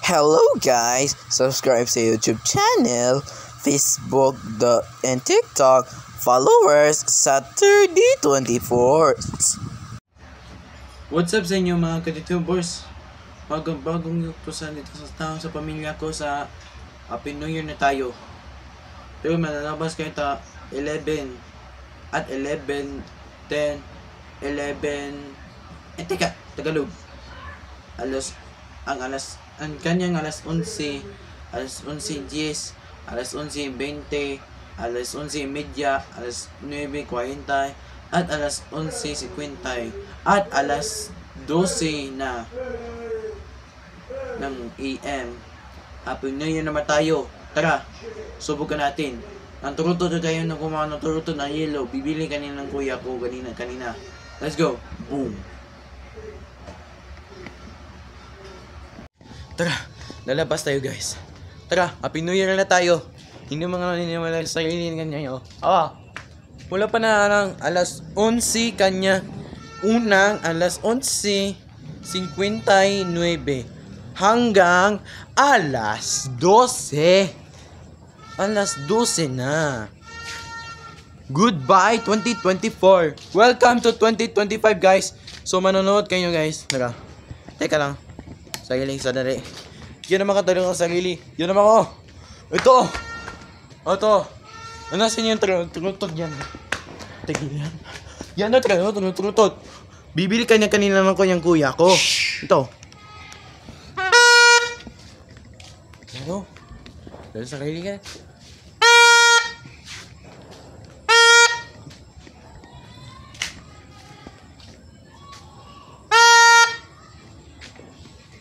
Hello guys! Subscribe sa YouTube channel, Facebook, and TikTok. Followers sa 3024. What's up sa inyo mga ka-YouTubers? Bagong yutusan dito sa pamilya ko sa Happy New Year na tayo. Pero malalabas kayo 11 at 11, 10, 11, teka, Tagalog. Ang kanyang alas 11, alas 11:10, alas 11:20, alas 11:30, alas 9:40, at alas 11:50, at alas 12 na ng AM. Happy New Year naman tayo. Tara, subukan natin. Ang turuto tayo na kumain ng turuto na yellow. Bibili kanina ng kuya ko kanina. Let's go. Boom. Tara, lalabas tayo guys. Tara, Happy New Year na tayo. Hindi mga naniniwala sa sarili kanya. Wala pa na lang alas 11 kanya. Unang alas 11:59 hanggang alas 12. Alas 12 na. Goodbye 2024. Welcome to 2025 guys. So manonood kayo guys. Teka lang. Sarili sa dali. Yan naman katalong ang sarili. Yan naman ako. Ito. Nasin yung trutod yan. Tigil yan. Yan na trutod. Bibili kanina naman ko yung kuya ko. Ito. Ano? Dahil sa sarili ka.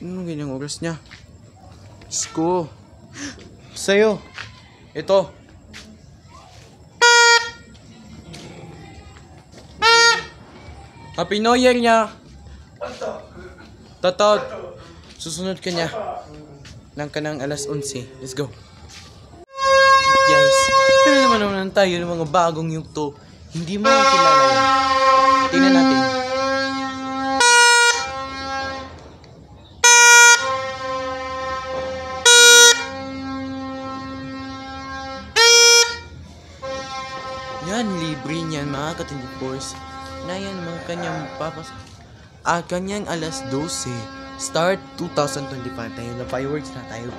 Anong ganyang oras niya? Sko. Sa'yo. Ito. Happy New Year niya. Tatot. Susunod ka niya. Nang kanang alas 11. Let's go. Guys, pero naman tayo ng mga bagong yugto. Hindi mo kilala yan. Tingnan natin. Yan, libre niyan mga ka-24s. Na yan mga kanyang kanyang alas 12. Start 2025 tayo. The fireworks na tayo.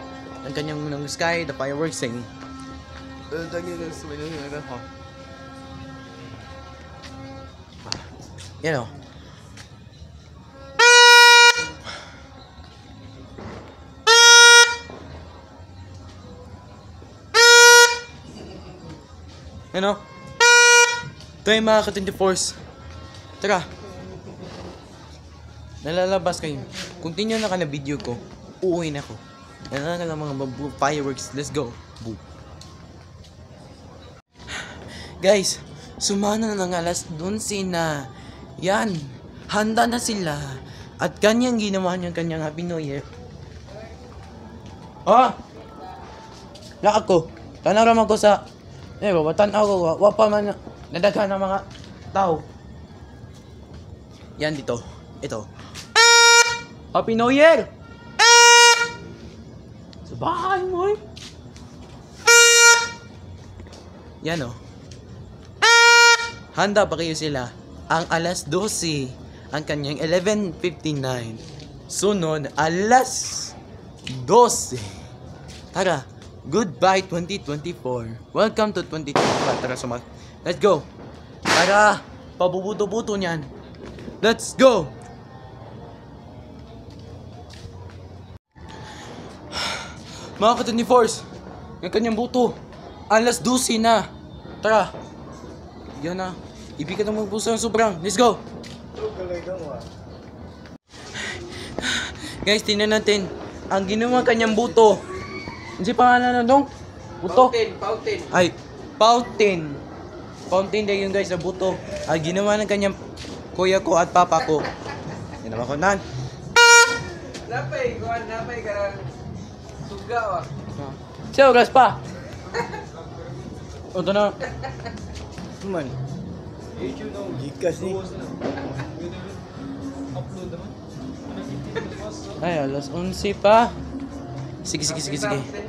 Ang kanyang ng sky, the fireworks sing. Yan o. Yan o. Ito yung mga ka-24s. Tara. Nalalabas kayo. Continue na ka na video ko. Uuwi na ako. Yan na lang mga fireworks. Let's go. Boom. Guys, sumana na ng alas 11 na. Yan. Handa na sila. At kanyang ginawa niyang kanyang Happy New Year. Lakad ko. Tanaram ako sa... watan ako. Wapa man nadaghan ng mga tao. Yan dito. Ito. Happy New Year! Sa bahay mo eh. Yan o. Handa pa kayo sila. Ang alas 12. Ang kanyang 11:59. Sunod, alas 12. Tara. Goodbye 2024. Welcome to 2025. Tara, let's go. Tara. Pabubuto-buto niyan. Let's go. Mga ka-24s, yung kanyang buto. Alas 12 na. Tara. Yan na. Ibig ka na magpuso ng sobrang. Let's go. Guys, tingnan natin. Ang ginawa kanyang buto. Hindi pa nga na dong? Buto? Fountain. Ay, fountain. Fountain din yun guys, sa buto. Ang ginawa ng kanyang kuya ko at papa ko. Yan naman ko nan. Napay ka suga Siya, oras pa. Ito na. Man. Gikas ni. Ay, alas 11 pa. Sige. 10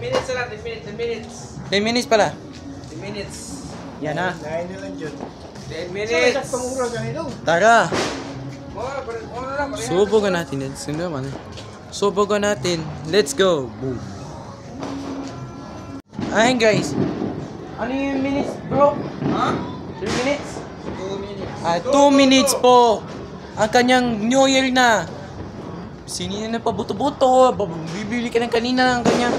minutes lang, 10 minutes, 10 minutes. 10 minutes pala. 10 minutes. Yan na. 10 minutes. Tara. Ano lang, Subukan natin. Subukan natin. Let's go. Boom. Ayun guys. Ano yung minutes bro? Ha? 3 minutes? 2 minutes. 2 minutes po. Ang kanyang New Year na. Sini na pabuto-buto. Bibili ka ng kanina ng kanyang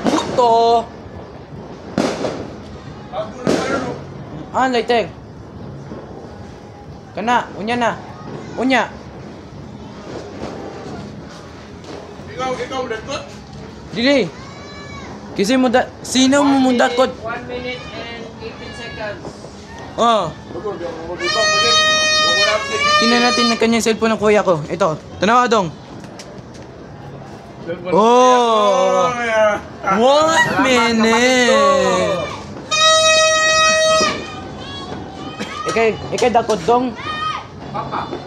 buto. Lighter. Kana, unya na. Unya. Ikaw, datot? Dili. Kasi sino mo mundakot? 1 minute and 18 seconds. Oh. Tingnan natin ng kanyang cellphone ng kuya ko. Ito, tanawa dong. Oh! 1 minute! Ikay dakot dong?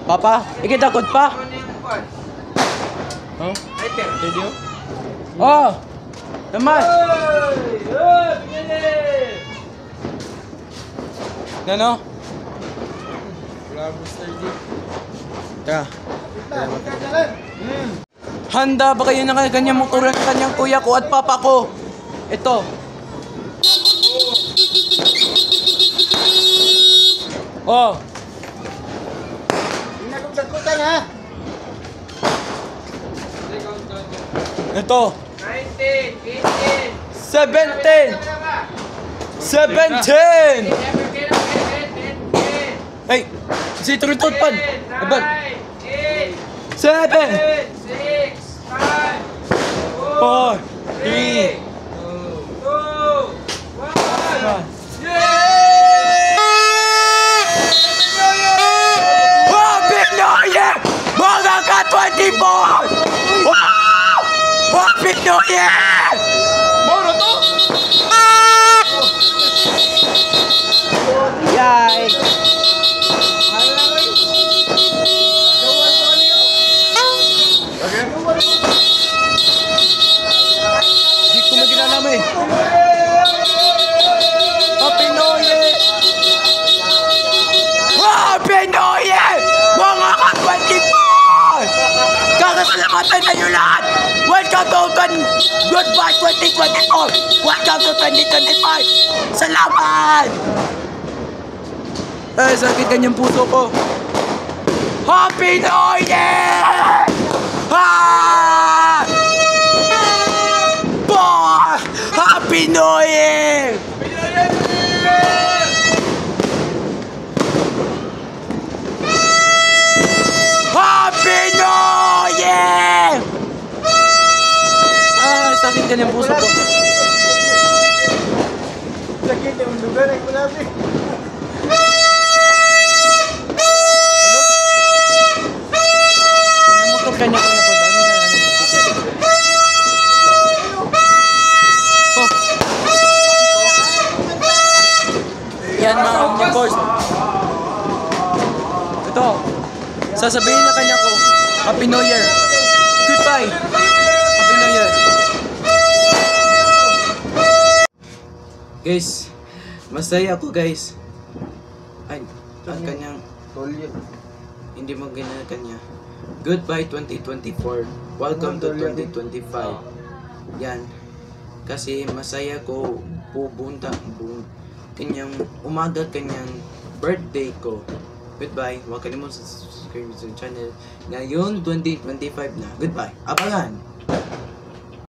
Papa? Ikay dakot pa? Ano yung kuwan? Huh? Lighter. Video? Oh! Naman! Ano? Tara. Handa ba kayo na kanyang motor ng kanyang kuya ko at papa ko? Ito. Oh. Ito. 19, 17! 18. 17! Hey! Si Trutot pan! Abad! 7! 6, 5, 4! 3! 2, 1. Happy New Year! Mga ka-24! Wow! Happy New Year! Moro to? Yay! Di ko na ginanama eh. Happy New Year! Happy New Year! Mga ka-24! Kakasalamatan na nyo lahat! Welcome to Goodbye 2024! Welcome to 2025! Salamat! Sakit kanyang puso ko. Happy New Year! Happy New Year! Happy New Year! Sakit kanyang puso ko. Sakit yung lugar ay kulabi. Namotor kanya ko na to. Yan mga omnivores. Ito. Sasabihin na kanya ko, Happy New Year. Goodbye. Happy New Year. Guys, masaya ako guys. Ay, ang kanyang hindi mo ganyan kanya. Goodbye 2024. Welcome to 2025. Yan. Kasi masaya ko pupunta kanyang umaga kanyang birthday ko. Goodbye. Huwag kalimutan sa subscribe sa channel. Ngayon 2025 na. Goodbye. Abangan.